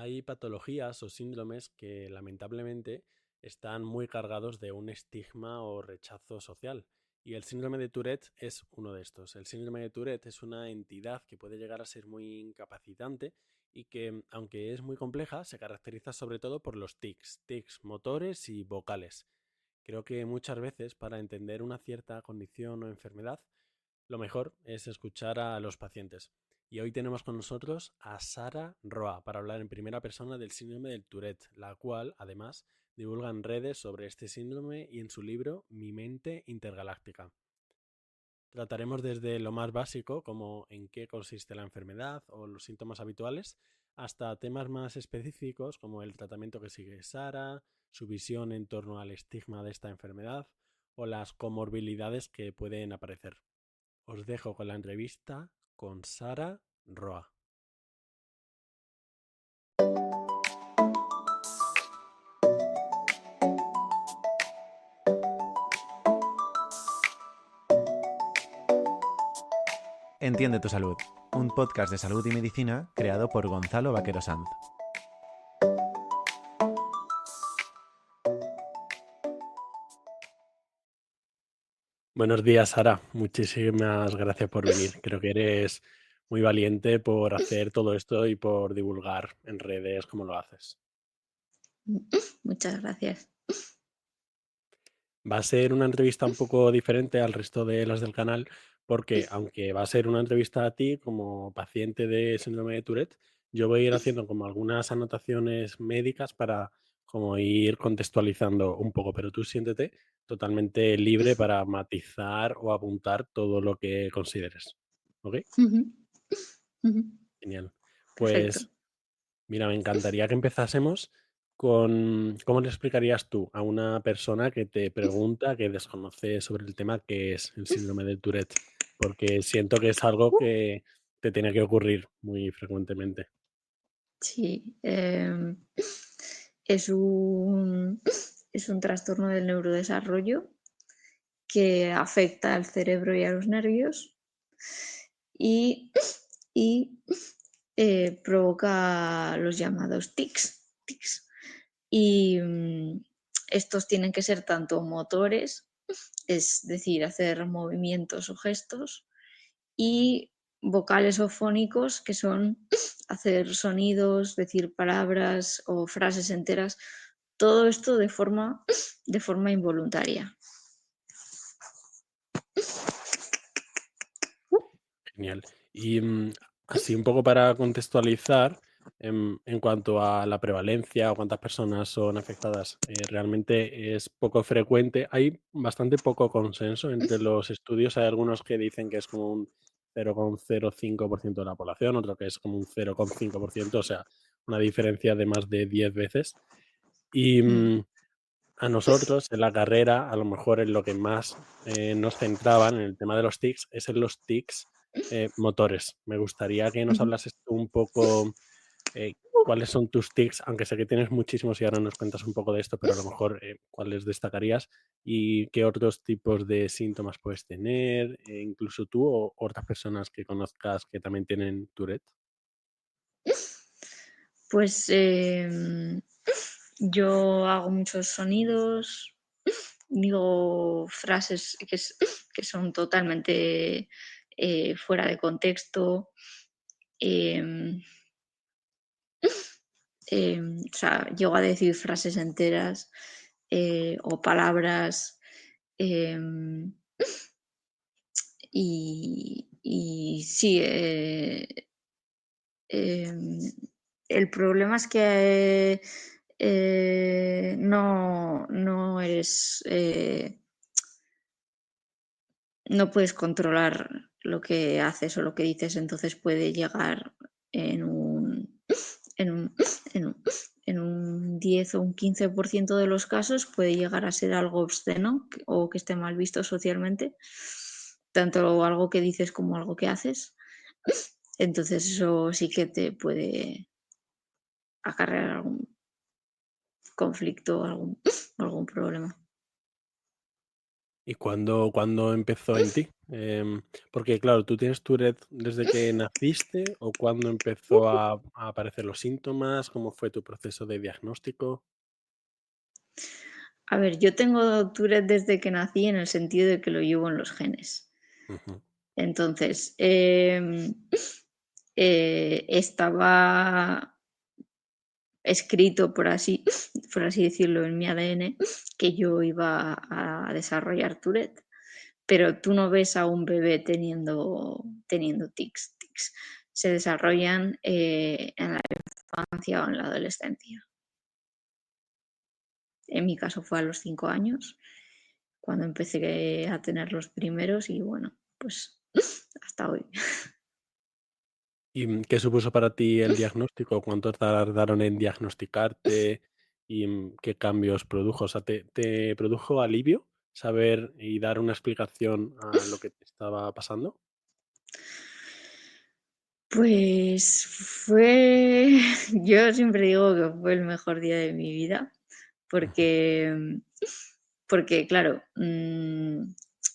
Hay patologías o síndromes que lamentablemente están muy cargados de un estigma o rechazo social. Y el síndrome de Tourette es uno de estos. El síndrome de Tourette es una entidad que puede llegar a ser muy incapacitante y que, aunque es muy compleja, se caracteriza sobre todo por los tics motores y vocales. Creo que muchas veces para entender una cierta condición o enfermedad, lo mejor es escuchar a los pacientes. Y hoy tenemos con nosotros a Sara Roa para hablar en primera persona del síndrome del Tourette, la cual, además, divulga en redes sobre este síndrome y en su libro Mi mente intergaláctica. Trataremos desde lo más básico, como en qué consiste la enfermedad o los síntomas habituales, hasta temas más específicos, como el tratamiento que sigue Sara, su visión en torno al estigma de esta enfermedad o las comorbilidades que pueden aparecer. Os dejo con la entrevista con Sara Roa. Entiende tu salud, un podcast de salud y medicina creado por Gonzalo Vaquero Sanz. Buenos días, Sara. Muchísimas gracias por venir. Creo que eres muy valiente por hacer todo esto y por divulgar en redes como lo haces. Muchas gracias. Va a ser una entrevista un poco diferente al resto de las del canal porque aunque va a ser una entrevista a ti como paciente de síndrome de Tourette, yo voy a ir haciendo como algunas anotaciones médicas para como ir contextualizando un poco, pero tú siéntete totalmente libre para matizar o apuntar todo lo que consideres. ¿Ok? Ujú, ujú. Genial. Perfecto. Pues mira, me encantaría que empezásemos con cómo le explicarías tú a una persona que te pregunta, que desconoce sobre el tema que es el síndrome de Tourette, porque siento que es algo que te tiene que ocurrir muy frecuentemente. Sí, es un, es un trastorno del neurodesarrollo que afecta al cerebro y a los nervios y, y provoca los llamados tics. Y estos tienen que ser tanto motores, es decir, hacer movimientos o gestos, y vocales o fónicos, que son hacer sonidos, decir palabras o frases enteras, todo esto de forma involuntaria. Genial. Y así un poco para contextualizar, en cuanto a la prevalencia o cuántas personas son afectadas, realmente es poco frecuente. Hay bastante poco consenso entre los estudios. Hay algunos que dicen que es como un 0,05% de la población, otro que es como un 0,5%, o sea, una diferencia de más de 10 veces. Y Mm. a nosotros en la carrera, a lo mejor en lo que más nos centraban en el tema de los tics, es en los tics motores. Me gustaría que nos Ujú. hablases tú un poco cuáles son tus tics, aunque sé que tienes muchísimos y ahora nos cuentas un poco de esto, pero a lo mejor cuáles destacarías y qué otros tipos de síntomas puedes tener, incluso tú o otras personas que conozcas que también tienen Tourette. Pues yo hago muchos sonidos, digo frases que son totalmente fuera de contexto. em, o sea, llego a decir frases enteras o palabras. em, y sí, em, el problema es que no eres, no puedes controlar lo que haces o lo que dices, entonces puede llegar en un, en un, en un, en un 10 o un 15% de los casos puede llegar a ser algo obsceno o que esté mal visto socialmente, tanto algo que dices como algo que haces. Entonces eso sí que te puede acarrear algún conflicto, algún problema. ¿Y cuándo empezó en ti? Porque claro, ¿tú tienes Tourette desde que naciste o cuándo empezó a aparecer los síntomas? ¿Cómo fue tu proceso de diagnóstico? A ver, yo tengo Tourette desde que nací en el sentido de que lo llevo en los genes. Ujú, Entonces, estaba escrito, por así decirlo, en mi ADN, que yo iba a desarrollar Tourette. Pero tú no ves a un bebé teniendo tics. Tics se desarrollan en la infancia o en la adolescencia. En mi caso fue a los 5 años, cuando empecé a tener los primeros y bueno, pues hasta hoy. ¿y qué supuso para ti el diagnóstico? ¿Cuánto tardaron en diagnosticarte y qué cambios produjo? O sea, ¿te produjo alivio saber y dar una explicación a lo que te estaba pasando? Pues fue yo siempre digo que fue el mejor día de mi vida, Ujú, porque porque claro,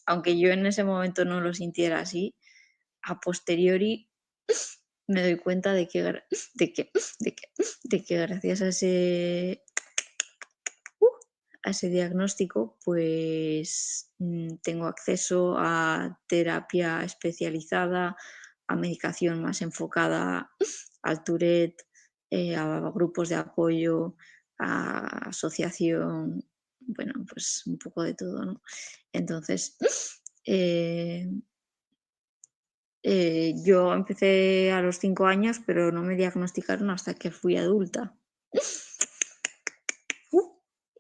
aunque yo en ese momento no lo sintiera así, a posteriori me doy cuenta de que, de que, de que gracias a ese diagnóstico, pues tengo acceso a terapia especializada, a medicación más enfocada al Tourette, a grupos de apoyo, a asociación, bueno, pues un poco de todo, ¿no? Entonces, eh, yo empecé a los 5 años, pero no me diagnosticaron hasta que fui adulta.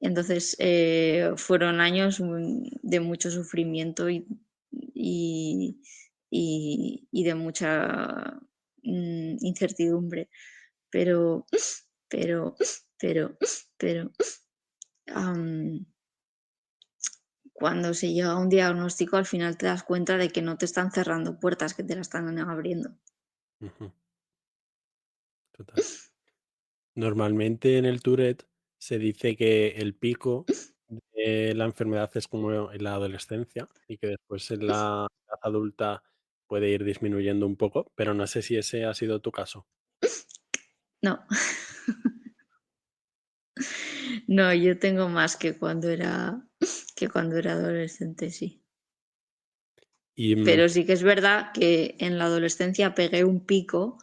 Entonces, fueron años de mucho sufrimiento y, y de mucha incertidumbre, pero, pero, pero, pero, am, cuando se llega a un diagnóstico, al final te das cuenta de que no te están cerrando puertas, que te las están abriendo. ujú, total. Normalmente en el Tourette se dice que el pico de la enfermedad es como en la adolescencia y que después en la edad adulta puede ir disminuyendo un poco, pero no sé si ese ha sido tu caso. No, no, yo tengo más que cuando era adolescente, sí. Y, Pero sí que es verdad que en la adolescencia pegué un pico,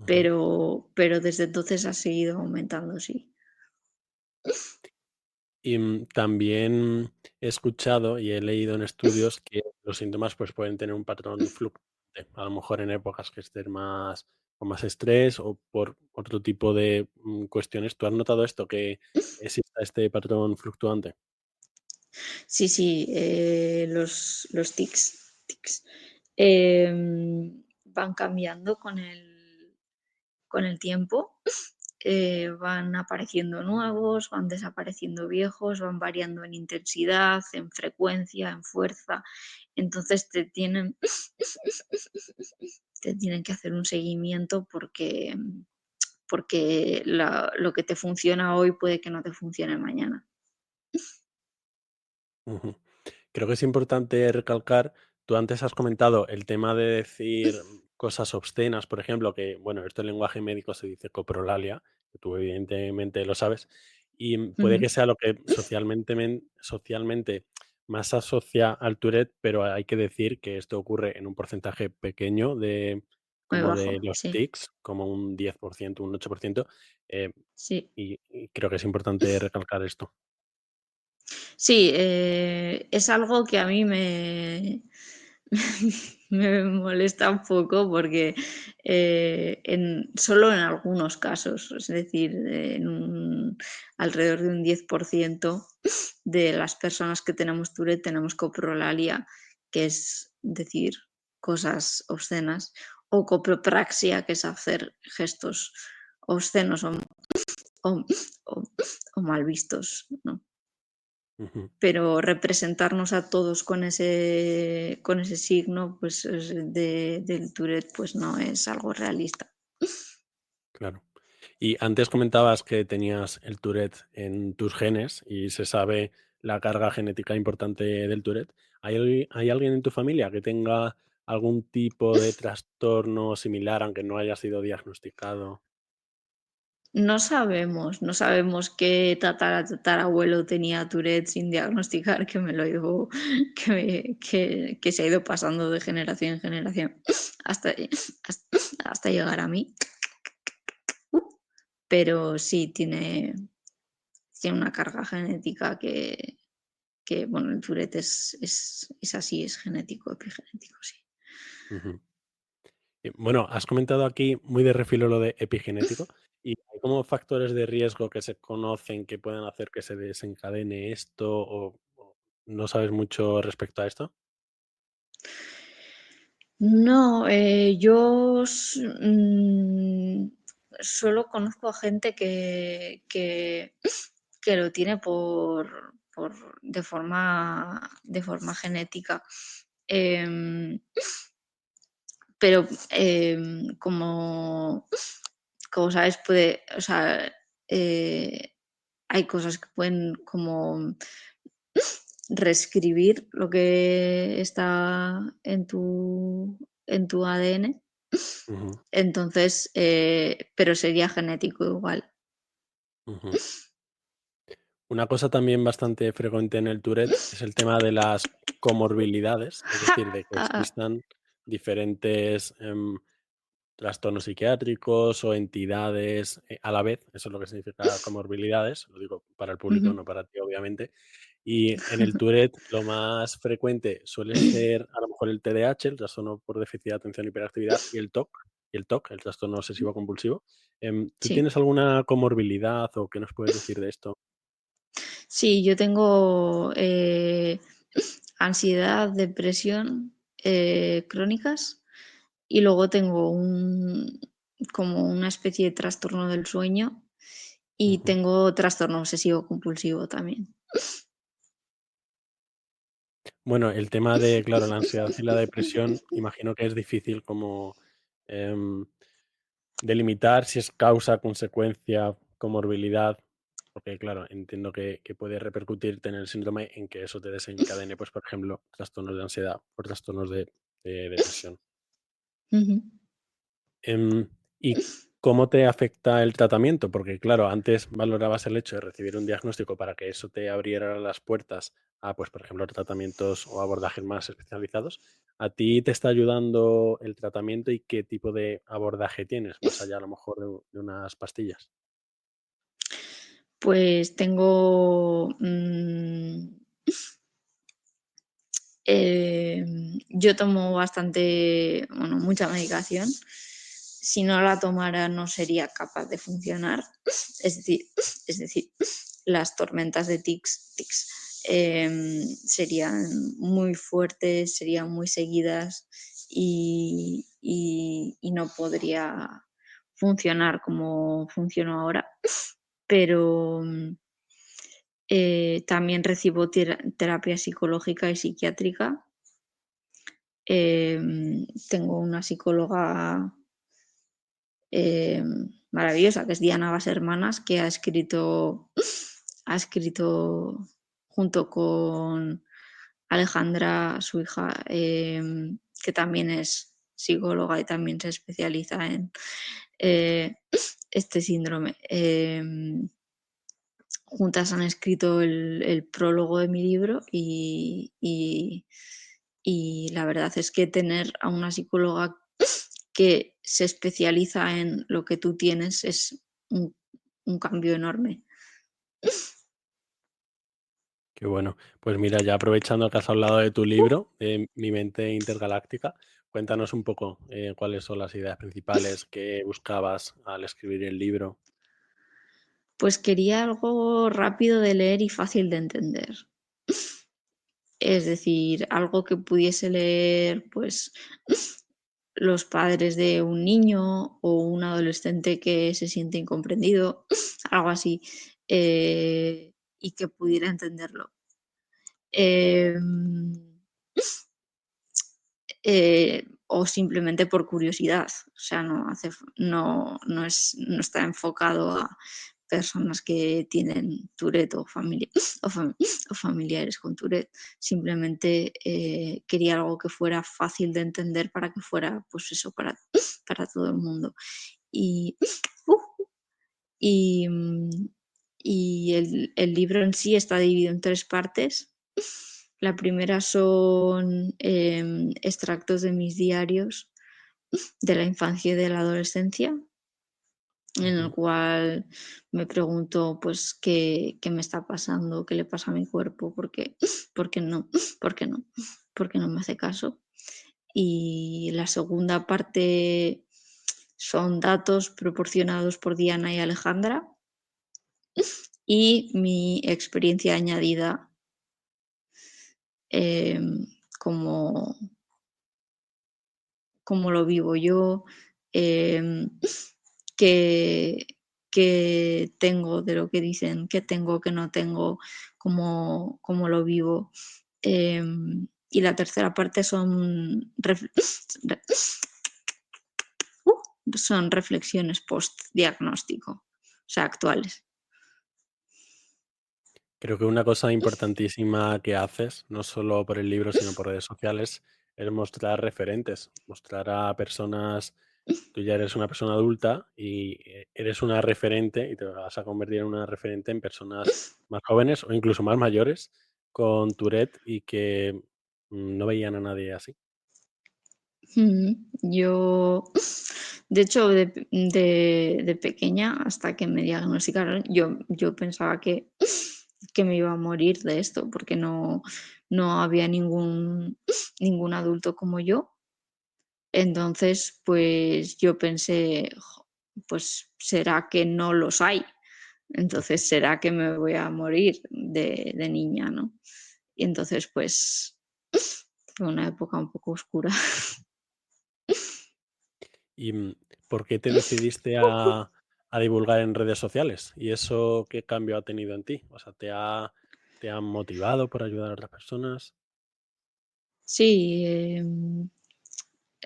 ujú. pero desde entonces ha seguido aumentando, sí. Y, también he escuchado y he leído en estudios que los síntomas, pues, pueden tener un patrón fluctuante. A lo mejor en épocas que estés más con más estrés o por otro tipo de, cuestiones. ¿Tú has notado esto, que exista este patrón fluctuante? Sí, sí, los tics, van cambiando con el tiempo, van apareciendo nuevos, van desapareciendo viejos, van variando en intensidad, en frecuencia, en fuerza. Entonces te tienen que hacer un seguimiento porque lo que te funciona hoy puede que no te funcione mañana. Ujú. Creo que es importante recalcar, tú antes has comentado el tema de decir cosas obscenas, por ejemplo, que, bueno, esto en lenguaje médico se dice coprolalia, que tú evidentemente lo sabes, y puede Ujú, que sea lo que socialmente más se asocia al Tourette, pero hay que decir que esto ocurre en un porcentaje pequeño de muy como de bajo, los sí, tics, como un 10%, un 8%, eh, sí. y creo que es importante recalcar esto. Sí, es algo que a mí me molesta un poco porque, solo en algunos casos, es decir, alrededor de un 10% de las personas que tenemos Tourette tenemos coprolalia, que es decir cosas obscenas, o copropraxia, que es hacer gestos obscenos o o o mal vistos, ¿no? Ujú, Pero representarnos a todos con ese signo, pues, del Tourette, pues, no es algo realista. claro. Y antes comentabas que tenías el Tourette en tus genes y se sabe la carga genética importante del Tourette. ¿Hay alguien en tu familia que tenga algún tipo de trastorno similar, aunque no haya sido diagnosticado? No sabemos qué tatarabuelo tenía Tourette sin diagnosticar, que me lo ha ido, que se ha ido pasando de generación en generación hasta, hasta llegar a mí. Pero sí, tiene una carga genética que bueno, el Tourette es así, es genético, epigenético, sí. Ujú. Bueno, has comentado aquí muy de refilo lo de epigenético. ¿Y hay como factores de riesgo que se conocen que puedan hacer que se desencadene esto o no sabes mucho respecto a esto? No, solo conozco a gente que lo tiene de forma genética. Em, pero como sabes, o sea, hay cosas que pueden como reescribir lo que está en tu ADN. Ujú, Entonces, pero sería genético igual. ujú. Una cosa también bastante frecuente en el Tourette es el tema de las comorbilidades, es decir, de que existan diferentes trastornos psiquiátricos o entidades a la vez. Eso es lo que significa comorbilidades, lo digo para el público, Ujú. no para ti, obviamente. Y en el Tourette lo más frecuente suele ser a lo mejor el TDAH, el trastorno por déficit de atención y hiperactividad, y el TOC, el trastorno obsesivo compulsivo. ¿Tú Sí. tienes alguna comorbilidad o qué nos puedes decir de esto? Sí, yo tengo ansiedad, depresión crónicas y luego tengo como una especie de trastorno del sueño y Ujú. tengo trastorno obsesivo compulsivo también. Bueno, el tema de, claro, la ansiedad y la depresión, imagino que es difícil como em, delimitar si es causa, consecuencia, comorbilidad, porque claro, entiendo que puede repercutirte en el síndrome en que eso te desencadene, pues por ejemplo, trastornos de ansiedad o trastornos de depresión. Ujú. Em, ¿Y cómo te afecta el tratamiento? Porque claro, antes valorabas el hecho de recibir un diagnóstico para que eso te abriera las puertas a, pues, por ejemplo, tratamientos o abordajes más especializados. ¿A ti te está ayudando el tratamiento y qué tipo de abordaje tienes, más allá a lo mejor de unas pastillas? Pues tengo, yo tomo bueno, mucha medicación. Si no la tomara no sería capaz de funcionar. Es decir, las tormentas de tics serían muy fuertes, serían muy seguidas y no podría funcionar como funciono ahora. Pero también recibo terapia psicológica y psiquiátrica. Tengo una psicóloga maravillosa, que es Diana Hermanas, que ha escrito junto con Alejandra, su hija, que también es psicóloga y también se especializa en eh, este síndrome. Juntas han escrito el prólogo de mi libro y la verdad es que tener a una psicóloga que se especializa en lo que tú tienes es un cambio enorme. Qué bueno. Pues mira, ya aprovechando que has hablado de tu libro, Mi mente intergaláctica, cuéntanos un poco cuáles son las ideas principales que buscabas al escribir el libro. Pues quería algo rápido de leer y fácil de entender. Es decir, algo que pudiese leer, pues, los padres de un niño o un adolescente que se siente incomprendido, algo así, y que pudiera entenderlo. Em, o simplemente por curiosidad, o sea, no está enfocado personas que tienen Tourette o familiares con Tourette. Simplemente quería algo que fuera fácil de entender para que fuera, pues eso, para todo el mundo. Y, y, y el libro en sí está dividido en 3 partes. La primera son extractos de mis diarios de la infancia y de la adolescencia, en el Ujú. cual me pregunto pues qué me está pasando, qué le pasa a mi cuerpo, por qué no, por qué no, por qué no me hace caso. Y la segunda parte son datos proporcionados por Diana y Alejandra y mi experiencia añadida em, como, como lo vivo yo, em, qué, qué tengo de lo que dicen, qué tengo, qué no tengo, cómo lo vivo. Y la tercera parte son reflexiones post-diagnóstico, o sea, actuales. Creo que una cosa importantísima que haces, no solo por el libro, sino por redes sociales, es mostrar referentes, mostrar a personas. Tú ya eres una persona adulta y eres una referente y te vas a convertir en una referente en personas más jóvenes o incluso más mayores con Tourette y que no veían a nadie así. Yo, de hecho, de pequeña, hasta que me diagnosticaron, yo pensaba que me iba a morir de esto, porque no había ningún adulto como yo. Entonces, pues yo pensé, pues será que no los hay. Entonces será que me voy a morir de niña, ¿no? Y entonces, pues fue una época un poco oscura. ¿Y por qué te decidiste a divulgar en redes sociales? ¿Y eso qué cambio ha tenido en ti? O sea, te ha motivado por ayudar a otras personas? Sí,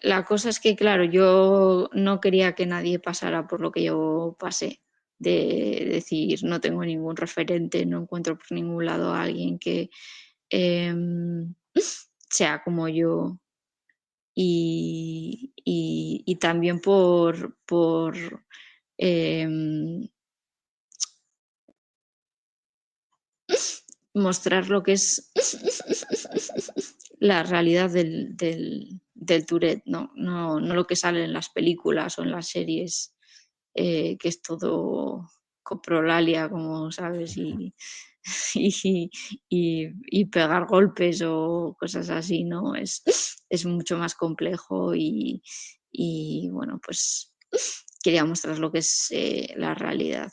la cosa es que, claro, yo no quería que nadie pasara por lo que yo pasé, de decir, no tengo ningún referente, no encuentro por ningún lado a alguien que em, sea como yo. Y también por em, mostrar lo que es la realidad del Tourette, no lo que sale en las películas o en las series, que es todo coprolalia, como sabes, y, y pegar golpes o cosas así, ¿no? Es mucho más complejo y bueno, pues quería mostrar lo que es la realidad.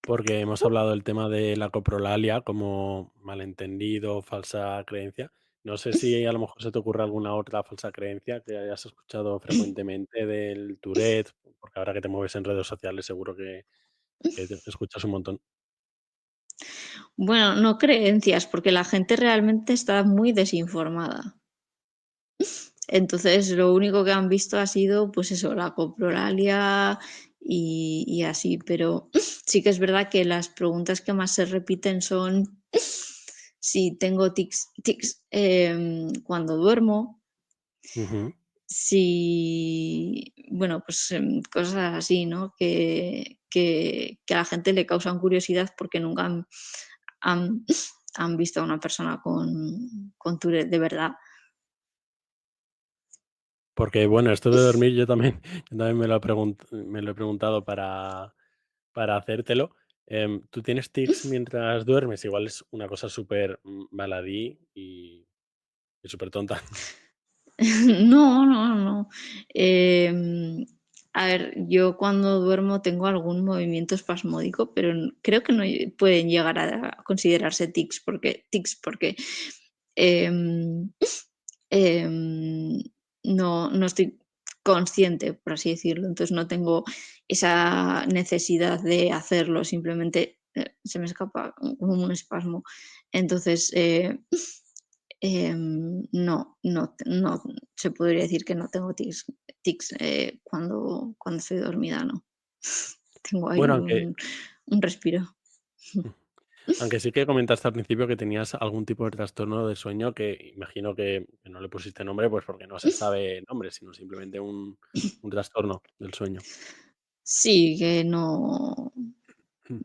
Porque hemos hablado del tema de la coprolalia como malentendido, falsa creencia. No sé si a lo mejor se te ocurre alguna otra falsa creencia que hayas escuchado frecuentemente del Tourette, porque ahora que te mueves en redes sociales seguro que te escuchas un montón. Bueno, no creencias, porque la gente realmente está muy desinformada. Entonces, lo único que han visto ha sido, pues eso, la coprolalia y así, pero sí que es verdad que las preguntas que más se repiten son si tengo tics cuando duermo, Ujú. si, bueno, pues cosas así, ¿no? Que a la gente le causan curiosidad porque nunca han, han visto a una persona con Tourette de verdad. Porque bueno, esto de dormir yo también, yo también me lo he preguntado para hacértelo. ¿Tú tienes tics mientras duermes? Igual es una cosa súper baladí y súper tonta. No, no, no. Em, a ver, yo cuando duermo tengo algún movimiento espasmódico, pero creo que no pueden llegar a considerarse tics porque em, em, no estoy consciente, por así decirlo. Entonces no tengo esa necesidad de hacerlo, simplemente se me escapa como un espasmo. Entonces, no se podría decir que no tengo tics cuando estoy dormida, no. Tengo ahí Bueno, un respiro. aunque sí que comentaste al principio que tenías algún tipo de trastorno del sueño que imagino que no le pusiste nombre, pues porque no se sabe nombre, sino simplemente un trastorno del sueño. Sí, que no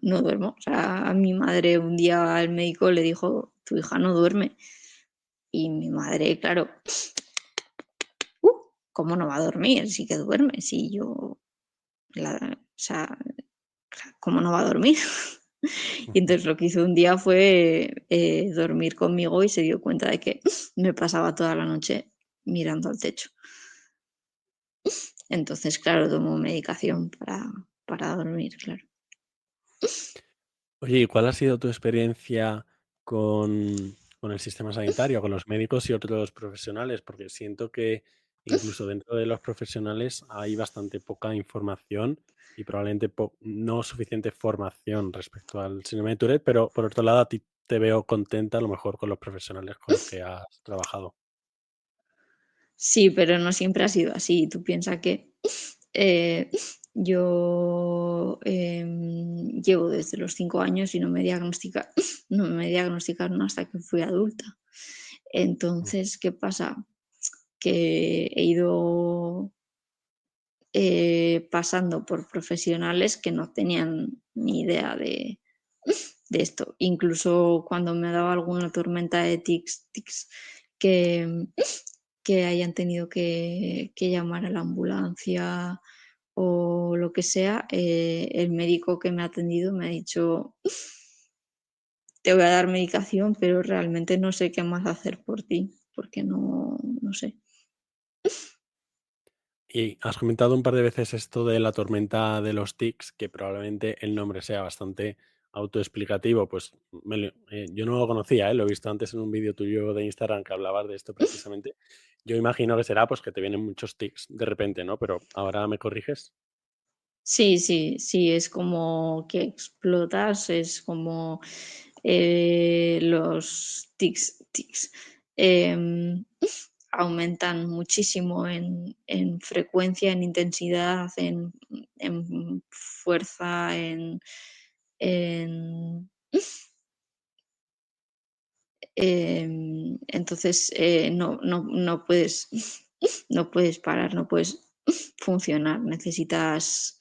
duermo. O sea, a mi madre un día el médico le dijo: "Tu hija no duerme". Y mi madre, claro, ¡uh!, ¿cómo no va a dormir? Sí que duerme, si yo o sea, ¿cómo no va a dormir? Y entonces lo que hizo un día fue, dormir conmigo y se dio cuenta de que me pasaba toda la noche mirando al techo. Entonces, claro, tomo medicación para dormir, claro. Oye, ¿y cuál ha sido tu experiencia con el sistema sanitario, con los médicos y otros profesionales? Porque siento que incluso dentro de los profesionales hay bastante poca información y probablemente no suficiente formación respecto al síndrome de Tourette, pero por otro lado a ti te veo contenta a lo mejor con los profesionales con los que has trabajado. Sí, pero no siempre ha sido así. Tú piensas que eh, yo llevo desde los 5 años y no me diagnosticaron hasta que fui adulta. Mm. Entonces, ¿qué pasa? Que he ido pasando por profesionales que no tenían ni idea de esto. Incluso cuando me daba alguna tormenta de tics que, que hayan tenido que llamar a la ambulancia o lo que sea, el médico que me ha atendido me ha dicho, te voy a dar medicación, pero realmente no sé qué más hacer por ti, porque no sé. Y has comentado un par de veces esto de la tormenta de los tics, que probablemente el nombre sea bastante autoexplicativo. Pues yo no lo conocía, ¿eh? Lo he visto antes en un vídeo tuyo de Instagram que hablabas de esto precisamente. Yo imagino que será pues que te vienen muchos tics de repente, ¿no? Pero ahora me corriges. Sí, sí, sí, es como que explotas, es como los tics em, aumentan muchísimo en frecuencia, en intensidad, en fuerza, en entonces no puedes, no puedes parar, no puedes funcionar, necesitas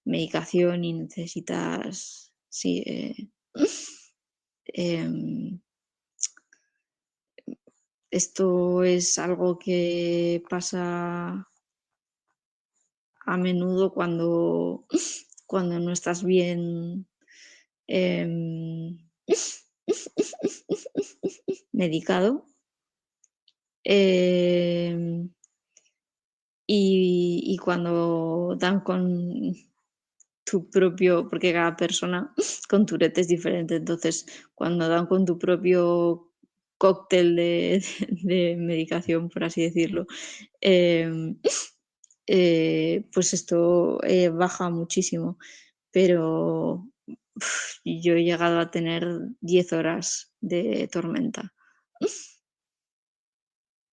medicación y necesitas, sí, em, esto es algo que pasa a menudo cuando no estás bien em, medicado. em, y cuando dan con tu propio, porque cada persona con Tourette es diferente, entonces cuando dan con tu propio cóctel de medicación, por así decirlo, em, pues esto baja muchísimo, pero yo he llegado a tener 10 horas de tormenta.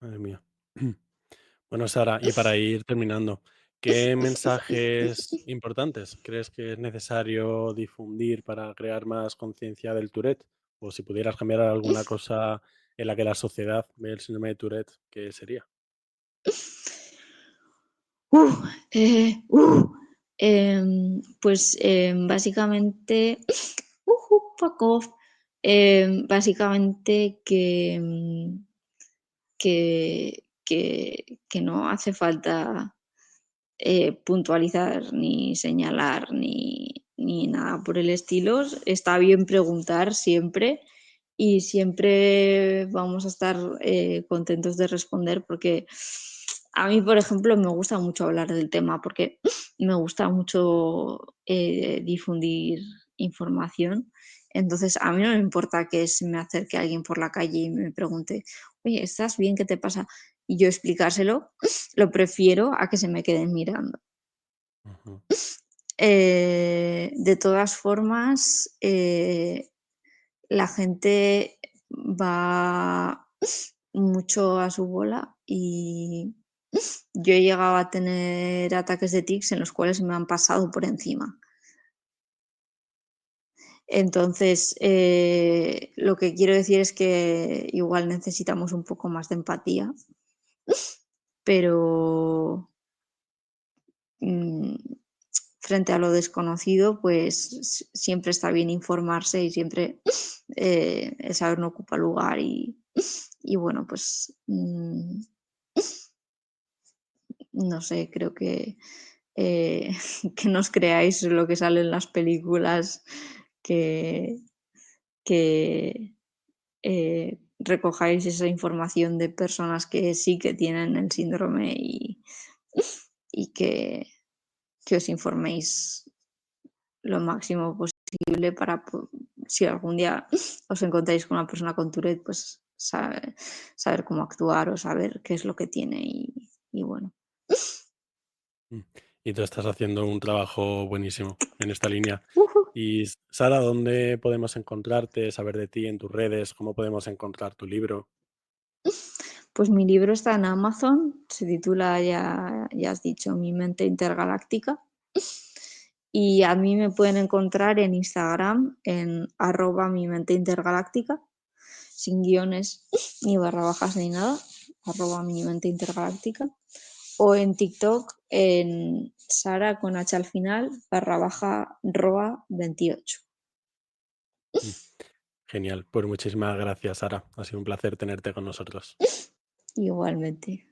Madre mía. Bueno, Sara, y para ir terminando, ¿qué mensajes importantes crees que es necesario difundir para crear más conciencia del Tourette? O si pudieras cambiar alguna cosa en la que la sociedad ve el síndrome de Tourette, ¿qué sería? Uh, pues, básicamente, fuck off. Básicamente que no hace falta, puntualizar, ni señalar, ni nada por el estilo. Está bien preguntar siempre y siempre vamos a estar, contentos de responder porque a mí, por ejemplo, me gusta mucho hablar del tema porque me gusta mucho, difundir información. Entonces, a mí no me importa que se me acerque alguien por la calle y me pregunte: "Oye, ¿estás bien? ¿Qué te pasa?". Y yo explicárselo, lo prefiero a que se me queden mirando. Ujú. De todas formas, la gente va mucho a su bola y yo he llegado a tener ataques de tics en los cuales me han pasado por encima. Entonces, lo que quiero decir es que igual necesitamos un poco más de empatía, pero mm, frente a lo desconocido, pues siempre está bien informarse y siempre el saber no ocupa lugar y bueno, pues no sé, creo que eh, que no os creáis lo que sale en las películas, que, que recojáis esa información de personas que sí que tienen el síndrome y que os informéis lo máximo posible para si algún día os encontráis con una persona con Tourette, pues saber cómo actuar o saber qué es lo que tiene y bueno. Mm. Y tú estás haciendo un trabajo buenísimo en esta línea. Ujú. Y Sara, ¿dónde podemos encontrarte, saber de ti en tus redes? ¿Cómo podemos encontrar tu libro? Pues mi libro está en Amazon, se titula, ya has dicho, Mi mente intergaláctica. Y a mí me pueden encontrar en Instagram en @mi mente intergaláctica, sin guiones ni barra bajas ni nada, @mi mente intergaláctica. O en TikTok en Sara con H al final, barra baja roa 28. Mm. Genial, pues muchísimas gracias, Sara. Ha sido un placer tenerte con nosotros. Igualmente.